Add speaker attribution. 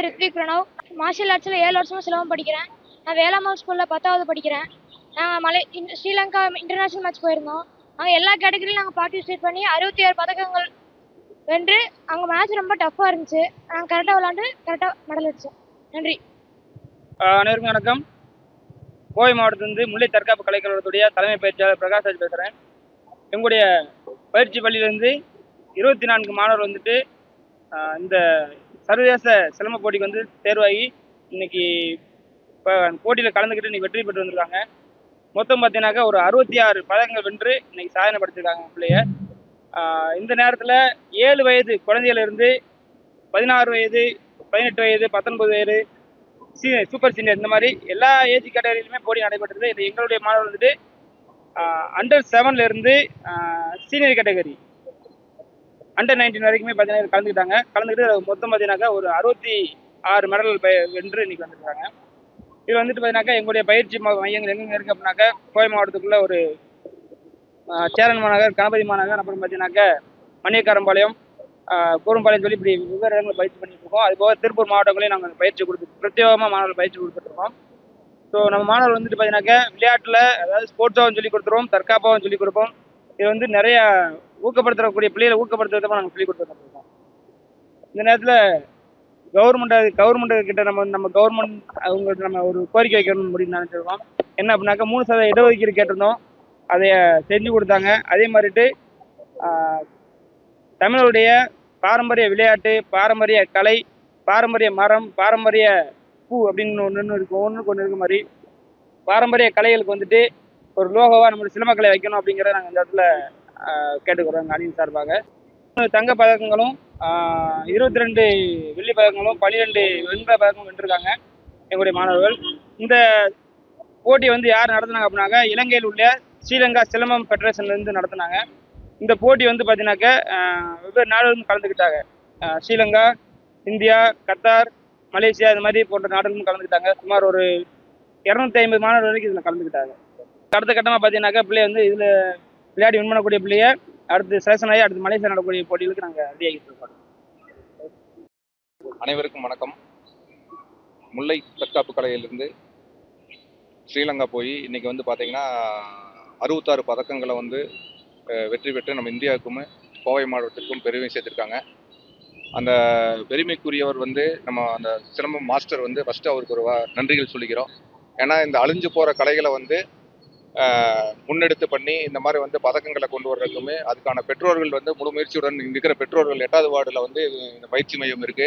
Speaker 1: Rithvik Pranav. Martial ஆர்ட்ஸில் 7 வருஷமாக சிலம்பம் படிக்கிறேன். நான் வேளாண்மை ஸ்கூலில் 10வது படிக்கிறேன். நாங்கள் ஸ்ரீலங்கா இன்டர்நேஷ்னல் மேட்ச் போயிருந்தோம். அங்கே எல்லா கேட்டகரியிலும் நாங்கள் பார்ட்டிசிபேட் பண்ணி 66 பதக்கங்கள் வென்று அங்கே மேட்ச் ரொம்ப டஃப்பாக இருந்துச்சு. நாங்கள் கரெக்டாக விளாண்டு கரெக்டாக மெடல் அடித்தோம். நன்றி.
Speaker 2: அனைவருக்கும் வணக்கம். கோவை மாவட்டத்திலிருந்து முல்லை தற்காப்பு கலைக்கழகத்துடைய தலைமை பயிற்சியாளர் பிரகாஷ்ராஜ் பேசுகிறேன். எங்களுடைய பயிற்சி பள்ளியிலேருந்து 24 மாணவர் வந்துட்டு இந்த சர்வதேச சிலம்ப போட்டிக்கு வந்து தேர்வாகி இன்னைக்கு இப்போ போட்டியில் கலந்துக்கிட்டு இன்னைக்கு வெற்றி பெற்று வந்திருக்காங்க. மொத்தம் பார்த்தீங்கன்னாக்கா ஒரு 66 பதக்கங்கள் வென்று இன்னைக்கு சாதனை படுத்திருக்காங்க பிள்ளைய. இந்த நேரத்தில் 7 வயது குழந்தையிலிருந்து 16 வயது, 18 வயது, 19 வயது, சூப்பர் சீனியர் இந்த மாதிரி எல்லா ஏஜ் கேட்டகரியிலுமே போட்டி நடைபெற்றது. இது எங்களுடைய மாணவர் வந்துட்டு அண்டர் 7ல இருந்து சீனியர் கேட்டகரி அண்டர் 19 வரைக்குமே பார்த்தீங்கன்னா கலந்துக்கிட்டு மொத்தம் பார்த்தீங்கன்னாக்கா ஒரு 66 மெடல் வென்று இன்னைக்கு வந்துருக்காங்க. இது வந்துட்டு பார்த்தீங்கன்னாக்கா எங்களுடைய பயிற்சி மையங்கள் எங்கெங்க இருக்கு அப்படின்னாக்கா கோவை மாவட்டத்துக்குள்ள ஒரு சேரன் மாநகர், கணபதி மாநகர், அப்புறம் பார்த்தீங்கன்னாக்கா மணியக்காரம்பாளையம், கூரம்பாளையம் சொல்லி இப்படி வெவ்வேறு இடங்களில் பயிற்சி பண்ணிட்டு இருக்கோம். அது போக திருப்பூர் மாவட்டங்களையும் நாங்கள் பயிற்சி பிரத்யேகமாக மாணவர்கள் பயிற்சி கொடுத்துட்ருக்கோம். ஸோ நம்ம மாணவர்கள் வந்துட்டு பார்த்தீங்கன்னாக்கா விளையாட்டில் அதாவது ஸ்போர்ட்ஸாகவும் சொல்லிக் கொடுத்துருவோம், தற்காப்பாகவும் சொல்லிக் கொடுப்போம். இது வந்து நிறைய ஊக்கப்படுத்தக்கூடிய பிள்ளைகளை ஊக்கப்படுத்துறதுமாக நாங்கள் சொல்லிக் கொடுத்துருக்கோம். இந்த நேரத்தில் கவர்மெண்ட் கிட்ட நம்ம கவர்மெண்ட் அவங்க நம்ம ஒரு கோரிக்கை வைக்கணும்னு முடிவு நினைச்சிருக்கோம். என்ன அப்படின்னாக்கா 3% இடஒதுக்கீடு கேட்டிருந்தோம், அதை செஞ்சு கொடுத்தாங்க. அதே மாதிரிட்டு தமிழருடைய பாரம்பரிய விளையாட்டு, பாரம்பரிய கலை, பாரம்பரிய மரம், பாரம்பரிய பூ அப்படின்னு ஒன்று இருக்கும். ஒன்றுக்கு ஒன்று இருக்க மாதிரி பாரம்பரிய கலைகளுக்கு வந்துட்டு ஒரு லோகோவாக நம்மளுடைய சிலம்பக்கலை வைக்கணும் அப்படிங்கிறத நாங்கள் இந்த இடத்துல கேட்டுக்கிறோம் அணியின் சார்பாக. தங்க பதக்கங்களும் 22 வெள்ளி பதக்கங்களும் 12 வெண்கல பதக்கங்களும் வென்றிருக்காங்க எங்களுடைய மாணவர்கள். இந்த போட்டி வந்து யார் நடத்தினாங்க அப்படின்னாக்கா இலங்கையில் உள்ள ஸ்ரீலங்கா சிலம்பம் ஃபெடரேஷன்லேருந்து நடத்தினாங்க. இந்த போட்டி வந்து பார்த்தீங்கன்னாக்கா வெவ்வேறு நாடுகளும் கலந்துக்கிட்டாங்க. ஸ்ரீலங்கா, இந்தியா, கத்தார், மலேசியா இது மாதிரி போன்ற நாடுகளும் கலந்துக்கிட்டாங்க. சுமார் ஒரு 250 மாணவர்கள் வரைக்கும் இதில் கலந்துக்கிட்டாங்க. அடுத்த கட்டமாக பார்த்தீங்கன்னாக்கா பிள்ளை வந்து இதில் விளையாடி வின் பண்ணக்கூடிய பிள்ளைய அடுத்து செலக்ஷன் ஆகி அடுத்து மலேசியா நடக்கக்கூடிய போட்டிகளுக்கு நாங்கள் ரெடியாகிட்டு இருக்கோம்.
Speaker 3: அனைவருக்கும் வணக்கம். முல்லை தற்காப்பு கலையிலிருந்து ஸ்ரீலங்கா போய் இன்னைக்கு வந்து பார்த்தீங்கன்னா 66 பதக்கங்களை வந்து வெற்றி பெற்று நம்ம இந்தியாவுக்கும் கோவை மாவட்டத்திற்கும் பெருமை சேர்த்திருக்காங்க. அந்த பெருமைக்குரியவர் வந்து நம்ம அந்த சிலம்பம் மாஸ்டர் வந்து ஃபஸ்ட்டு அவருக்கு ஒரு நன்றிகள் சொல்லிக்கிறோம். ஏன்னா இந்த அழிஞ்சு போகிற கலைகளை வந்து முன்னெடுத்து பண்ணி இந்த மாதிரி வந்து பதக்கங்களை கொண்டு வர்றதுக்குமே அதுக்கான பெற்றோர்கள் வந்து முழு முயற்சியுடன் இங்கே இருக்கிற பெற்றோர்கள் 8வது வார்டில் வந்து இந்த பயிற்சி மையம் இருக்குது.